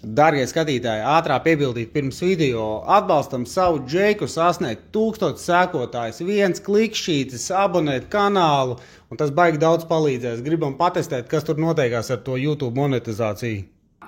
Darbie skatītāji, ātrā piebildīt pirms video. Atbalstam savu džeku sasniegt 1000 sekotājus, 1 klikšķītis, abonēt kanālu, un tas baigi daudz palīdzēs. Gribam patestēt, kas tur noteikās ar to YouTube monetizāciju.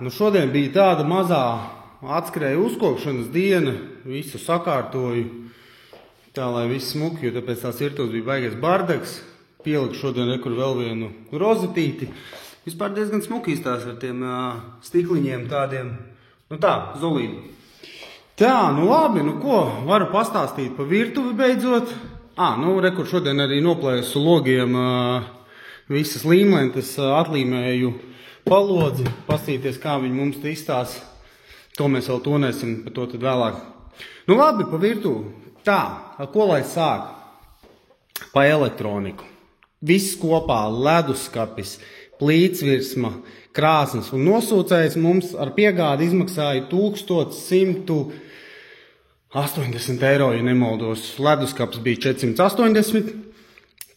Nu, šodien bija tāda mazā atskrēja uzkopšanas diena, visu sakārtoju, tā lai viss smuki, jo tāpēc tās virtuves bija baigais bardaks. Pieliku šodien rekur vēl vienu rozetīti. Vispār diezgan smuki izstās ar tiem stikliņiem tādiem, nu tā, zolīdi. Tā, nu labi, nu ko, varu pastāstīt pa virtuvi beidzot. Nu rekur šodien arī noplēsu logiem visas līmlentes, atlīmēju palodzi, pastīties, kā viņi mums te izstās. To mēs vēl tonēsim, par to tad vēlāk. Nu labi, pa virtuvi. Tā, ko lai sāk? Pa elektroniku. Viss kopā, leduskapis, plītsvirsma, krāsnes un nosūcējs mums ar piegādi izmaksāja 1180 eiro, ja nemaldos. Leduskaps bija 480,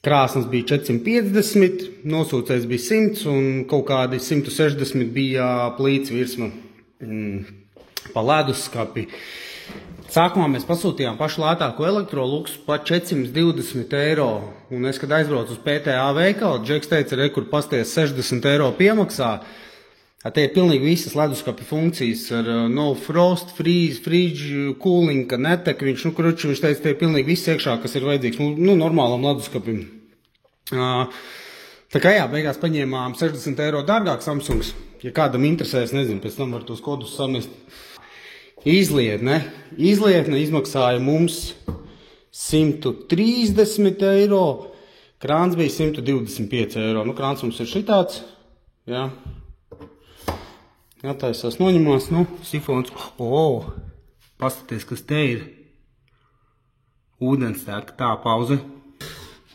krāsnes bija 450, nosūcējs bija 100 un kaut kādi 160 bija plītsvirsma pa leduskapi. Sākumā mēs pasūtījām pašu lētāko Electrolux pa 420 eiro. Un es, kad aizbraucu uz PTA veikalu, Džeks teica, rekur pasties 60 eiro piemaksā. Te ir pilnīgi visas leduskapi funkcijas ar no frost, freeze, fridge, cooling, ka netek. Viņš teica, te ir pilnīgi viss iekšā, kas ir vajadzīgs normālam leduskapim. Tā kā jā, beigās paņēmām 60 eiro dārgāk Samsungs. Ja kādam interesēs, nezinu, pēc tam var tos kodus samest. Izlietne izmaksāja mums 130 eiro, krāns bija 125 eiro. Nu, krāns mums ir šitāds, jā. Jātaisās noņemās, sifons. Paskaties, kas te ir. Ūdens tā pauze.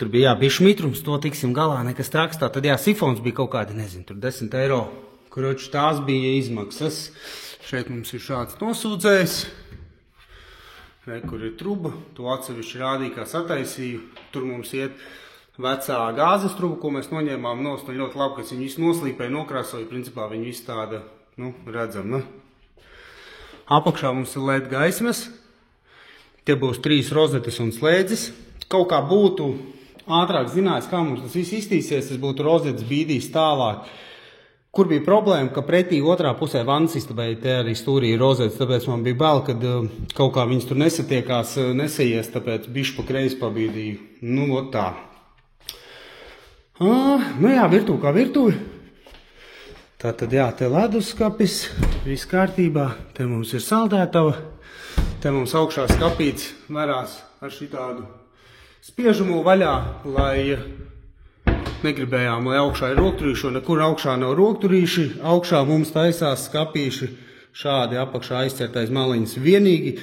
Tur bija bišķi mitrums, to tiksim galā, nekas traks. Tad jā, sifons bija kaut kādi, nezinu, tur 10 eiro. Kroči, tās bija izmaksas. Šeit mums ir šāds nosūdzējs. Kur ir truba, to atsevišķi rādīja, kā sataisīju. Tur mums iet vecā gāzes truba, ko mēs noņēmām nost. Un ļoti labi, ka viņi visu noslīpēja, nokrāsoja. Principā viņi visu tāda, redzam, Apakšā mums ir LED gaismas. Tie būs 3 rozetes un slēdzis. Kaut kā būtu ātrāk zinājis, kā mums tas viss iztīsies, tas būtu rozetes bīdīs tālāk. Kur bija problēma, ka pretī otrā pusē vannas istabai te arī stūrī ir rozetes, tāpēc man bija bail, kad kaut kā viņas tur nesatiekās, nesaies, tāpēc bišķi pa kreisi pabīdīju. Nu, tā. Jā, virtuve kā virtuve. Tātad, jā, te leduskapis, viss kārtībā, te mums ir saldētava, te mums augšā skapīts varās ar šitādu spiežamo vaļā, lai negribējām, lai augšā ir rokturīši, un nekur augšā nav rokturīši. Augšā mums taisās skapīši šādi apakšā aizcertais maliņas vienīgi.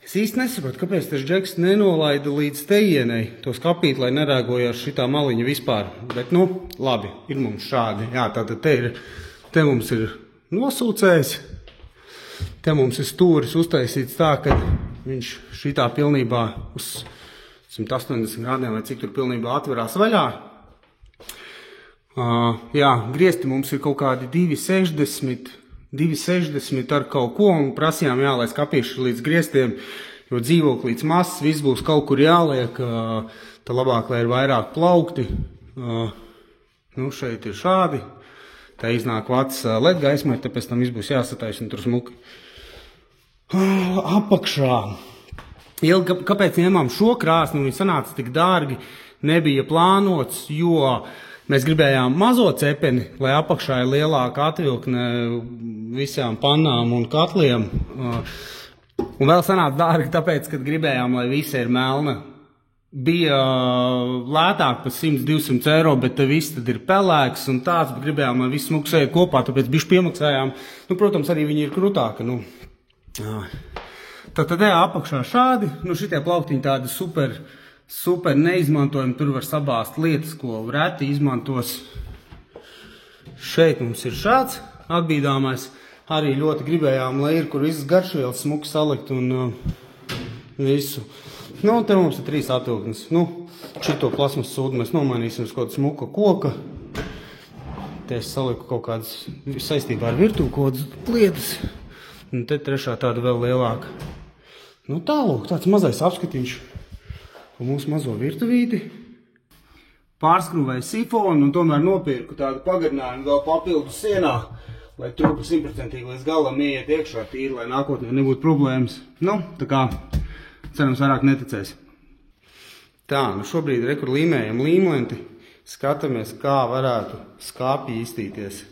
Es īsti nesapratu, kāpēc tas Džeks nenolaida līdz teienei to skapīt, lai nerēgojās šitā maliņa vispār. Bet, labi, ir mums šādi. Jā, tātad te mums ir nosūcējs. Te mums ir stūris uztaisīts tā, ka viņš šitā pilnībā uz 180 grādiem vai cik tur pilnībā atverās vaļā. Jā, griezti mums ir kaut kādi 260 ar kaut ko, un prasījām, jā, lai skapīšu līdz grieztiem, jo dzīvoklīts mazs, viss būs kaut kur jāliek, tā labāk, lai ir vairāk plaukti. Šeit ir šādi, tā iznāk vats LED gaismai, tāpēc tam viss būs jāsatais un tur smuki. Apakšā. Kāpēc ņēmām šo krāsni, viņi sanāca tik dārgi, nebija plānots, jo mēs gribējām mazo cepeni, lai apakšā ir lielāka atvilkne visām pannām un katliem. Un vēl sanāca dārgi, tāpēc, kad gribējām, lai visa ir melna. Bija lētāk par 100-200 eiro, bet te viss tad ir pelēks un tāds, bet gribējām, lai viss smuksēja kopā, tāpēc bišķi piemaksājām. Protams, arī viņi ir krutāka. Tad apakšā šādi, šitie plauktiņi tādi super neizmantojami, tur var sabāzt lietas, ko reti izmantos. Šeit mums ir šāds atbīdāmais. Arī ļoti gribējām, lai ir, kur visas garšvielas smuki salikt un visu. Te mums ir 3 atvilknes. Šito plasmas sūdu mēs nomainīsim uz kaut smuka koka. Te es saliku kaut kādas saistībā ar virtuvi kaut kādas lietas. Un te trešā tāda vēl lielāka. Nu tālūk, tāds mazais apskatiņš pa mūsu mazo virtuvīti. Pārskrūvēju sifonu un tomēr nopirku tādu pagarinājumu vēl papildu sienā, lai trupa 100% līdz galam ieiet iekšā tīri, lai nākotnē nebūtu problēmas. Nu, tā kā cerams vairāk neticēs. Tā, nu šobrīd rekur līmējam līmlenti, skatāmies, kā varētu skāpji iztīties.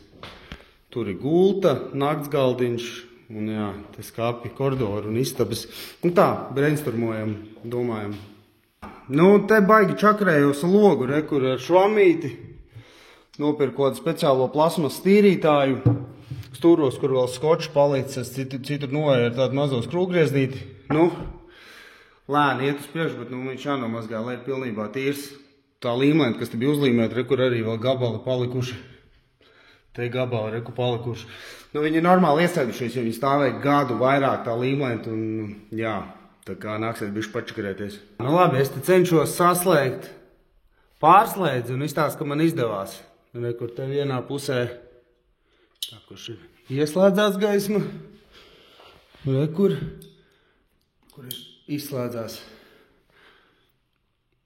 Tur ir gulta, naktsgaldiņš un jā, te skāpji koridoru un istabas. Un tā, brainstormojam, domājam. Nu, te baigi čakarējos logu, rekur ar švamīti. Nopirku kaut speciālo plasmas tīrītāju. Stūros, kur vēl skočs palicis, citur noēja ar tādu mazo skrūgrieznīti. Nu, lēni iet uz priekšu, bet nu, viņš jānomazgā, lai ir pilnībā tīrs. Tā līmlēta, kas te bija uzlīmēta, rekur arī vēl gabali palikuši. Te gabali, reku palikuši. Nu, viņi ir normāli iesēdušies, jo viņi stāvēja gadu vairāk tā līmlēta un jā. Tā kā nāksies bišķi pačakarēties. Nu labi, es te cenšos saslēgt pārslēdzi un izstāst, ka man izdevās. Rekur te vienā pusē tā, kurš ir ieslēdzās gaisma. Rekur, kur ir izslēdzās.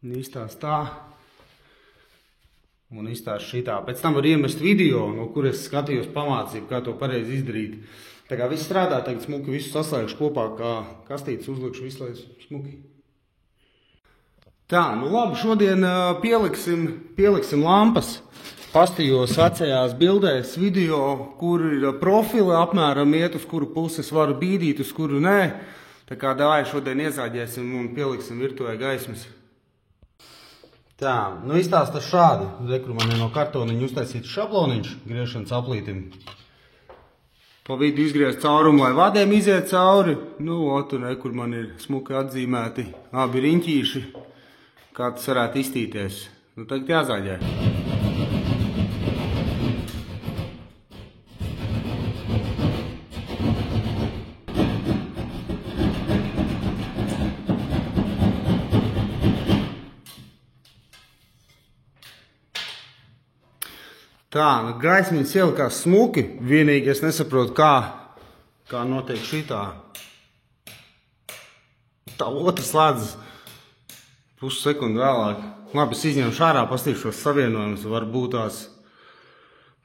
Un izstāst tā. Un izstāst šitā. Pēc tam var iemest video, no kur es skatījos pamācību, kā to pareizi izdarīt. Tā kā viss strādā, tagad smuki visu saslēgšu kopā, kā kastītes uzlikšu visu, lai smuki. Tā, nu labi, šodien pieliksim lampas. Pastījos vecajās bildēs video, kur ir profili apmēram iet, uz kuru puses varu bīdīt, uz kuru nē. Tā kā davai šodien iezāģēsim un pieliksim virtuvē gaismas. Tā, nu izstāsta šādi. Rekur man no kartoniņa uztaisīts šabloniņš griešanas aplītim. Pa vidu izgriezt caurumu, lai vadiem iziet cauri. Nu, tur rekur man ir smuki atzīmēti abi riņķīši, kā tas varētu iztīties. Nu, tagad jāzāģē. Tā, nu gaismiņas ielikās smuki, vienīgi es nesaprotu, kā notiek šitā. Tā otra slēdzas pussekundi vēlāk. Labi, es izņemšu ārā, pastīšos savienojumus, varbūt tās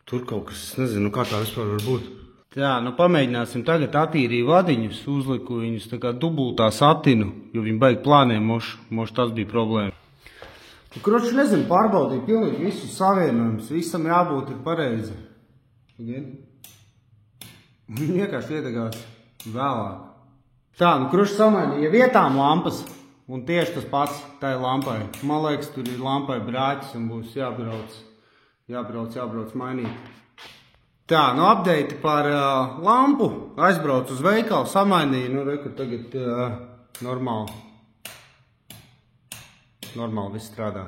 tur kaut kas, es nezinu, kā tā vispār var būt. Tā, nu pamēģināsim tagad attīrīt vadiņus, uzliku viņus tā kā dubultā satinu, jo viņi baigi plāniem, moš tas bija problēma. Kroči, nezinu, pārbaudīju pilnīgi visus savienojumus, visam jābūt ir pareizi. Vienkārši iedegās vēlāk. Tā, nu kroči samainīja vietām lampas, un tieši tas pats tai lampai. Man liekas, tur ir lampai brāķis un būs jābrauc mainīt. Tā, nu update par lampu, aizbraucu uz veikalu, samainīju, nu rekur tagad normāli viss strādā.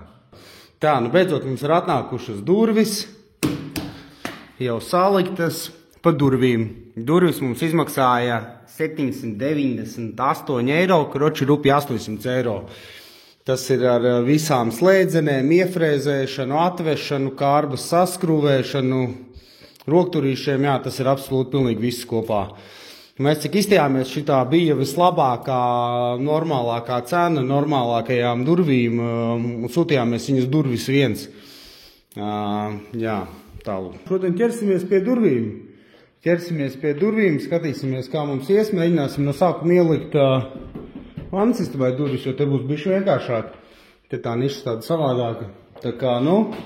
Tā, nu beidzot mums ir atnākušas durvis, jau saliktas pa durvīm. Durvis mums izmaksāja 798 eiro, kroči rupi 800 eiro. Tas ir ar visām slēdzenēm, iefrēzēšanu, atvešanu, kārbas saskrūvēšanu, rokturīšiem, jā, tas ir absolūti pilnīgi viss kopā. Mēs cik iztījāmies, šitā bija vislabākā, normālākā cena, normālākajām durvīm, un sūtījāmies viņas durvis viens. Jā, tālu. Šodien ķersimies pie durvīm. Skatīsimies, kā mums ies, mēģināsim no sākuma ielikt vansistamai durvis, jo te būs bišķi vienkāršāk. Te tā niša tāda savādāka. Tā kā, nu,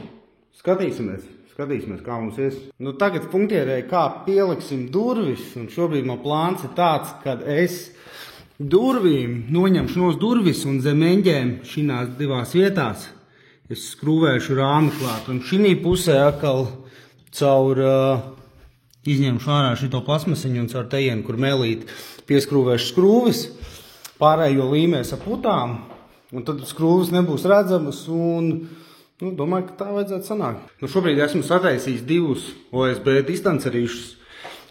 skatīsimies, kā mums ies. Nu, tagad punktierēju, kā pieliksim durvis, un šobrīd man plāns ir tāds, kad es durvīm noņemšu nos durvis un zem eņģēm šinās divās vietās. Es skrūvēšu rāmi klāt, un šinī pusē atkal caur izņemšu ārā šito plasmasiņu un caur tejienu, kur mēlīt pieskrūvēšu skrūvis, pārējo līmēs ap putām, un tad skrūvis nebūs redzamas, un nu, domāju, ka tā vajadzētu sanākt. Nu, šobrīd esmu sataisījis divus OSB distancerīšus,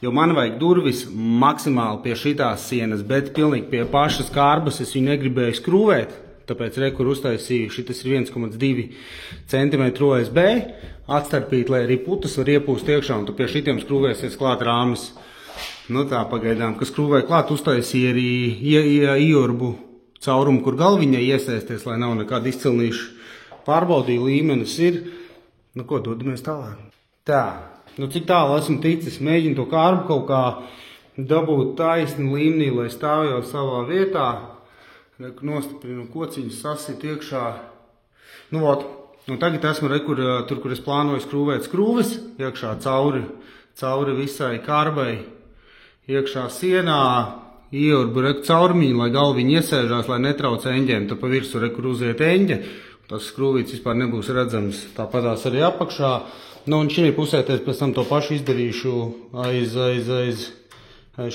jo man vajag durvis maksimāli pie šitās sienas, bet pilnīgi pie pašas kārbas es viņu negribēju skrūvēt. tāpēc rekur uztaisīju, šitas ir 1,2 cm OSB, atstarpīt, lai arī putas var iepūst iekšā, un tu pie šitiem skrūvēsies klāt rāmis. Nu tā pagaidām, kas skrūvēja klāt, uztaisīja arī iorbu caurumu, kur galviņai iesaisties, lai nav nekāda izcilnīša. Pārbaudīja, līmenis ir. Nu ko, dodamies tālāk. Tā, nu cik tālu esmu ticis, mēģinu to kārbu kaut kā dabūt taisni līmenī, lai stāv jau savā vietā. Reku nostiprinu kociņus, sasit iekšā. Nu vot, un tagad esmu tur, kur es plānoju skrūvēt skrūves, iekšā cauri visai kārbai, iekšā sienā, ieurbu reku caurmiņu, lai galviņi iesēžās, lai netrauc eņģiem, tad pa virsu reku uziet eņģe, tas skrūvīts vispār nebūs redzams, tāpatās arī apakšā. Nu un šī pusē pēc tam to pašu izdarīšu aiz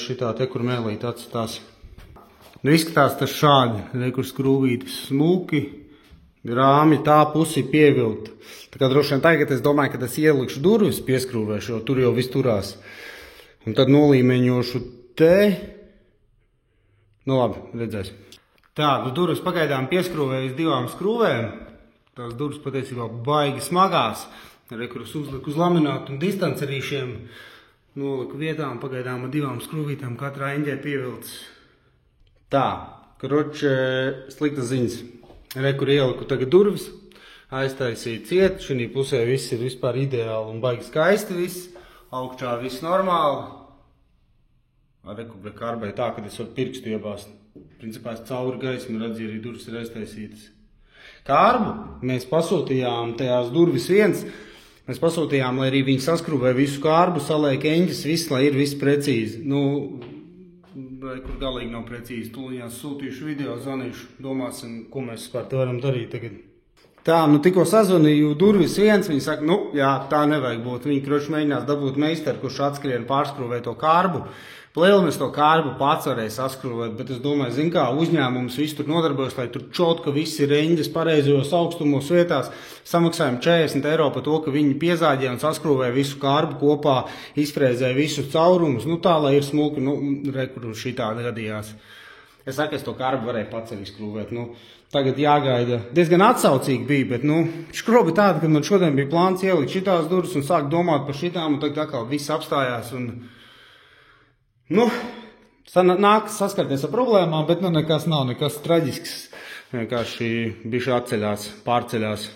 šitā te, kur mēlīt atstās. Nu izskatās tas šādi, rekur skrūvītis smuki, rāmi tā pusi pievilkt. Tā kā droši vien tagad es domāju, ka es ielikšu durvis pieskrūvēšu, jo tur jau viss turās. Un tad nolīmeņošu te. Nu labi, redzēs. Tā, nu durvis pagaidām pieskrūvēju uz 2 skrūvēm. Tās durvis patiesībā baigi smagās. Rekur es uzliku uz laminātu un distancerīšiem. Noliku vietām pagaidām ar 2 skrūvītām katrā eņģē pievilcis. Tā, kroče, sliktas ziņas. Rekur ieliku tagad durvis, aiztaisīju ciet, šī pusē viss ir vispār ideāli un baigi skaisti viss, augšā viss normāli. Rekur kārbai tā, kad es varu pirkstu iebāzt. Principā es cauri gaismu redzīju, arī durvis ir aiztaisītas. Kārbu mēs pasūtījām tajās durvis viens. Mēs pasūtījām, lai arī viņi saskrūvē visu kārbu, saliek eņģis, viss, lai ir viss precīzi. Nu, kur galīgi nav precīzi. Tūlīņās sūtīšu video, zvanīšu, domāsim, ko mēs par to varam darīt tagad. Tā, nu tikko sazvanīju durvis viens, viņi saka, nu, jā, tā nevajag būt. Viņi kroči mēģinās dabūt meistaru, kurš atskrien pārskrūvē to kārbu. Plēlnis to kārbu pats varēja saskrūvēt, bet es domāju, zin kā, uzņēmums visu tur nodarbojas, lai tur čotka visi reņģis pareizajos augstumos vietās. Samaksājam 40 eiro par to, ka viņi piezāģē un saskrūvē visu kārbu kopā, izfrēzē visus caurumus, nu tā, lai ir smuki, nu, rekur šitādi gadījās. Es saku, es to kārbu varēju pats arī skrūvēt, nu, tagad jāgaida. Diezgan atsaucīgi bija, bet, nu, škrobi tāda, ka man šodien bija plāns ielikt šitās durvis un sākt domāt par šitām, un tagad atkal viss apstājās un... Nu, nākas saskarties ar problēmām, bet nu nekas nav, nekas traģisks. Vienkārši bišķi atceļās, pārceļās.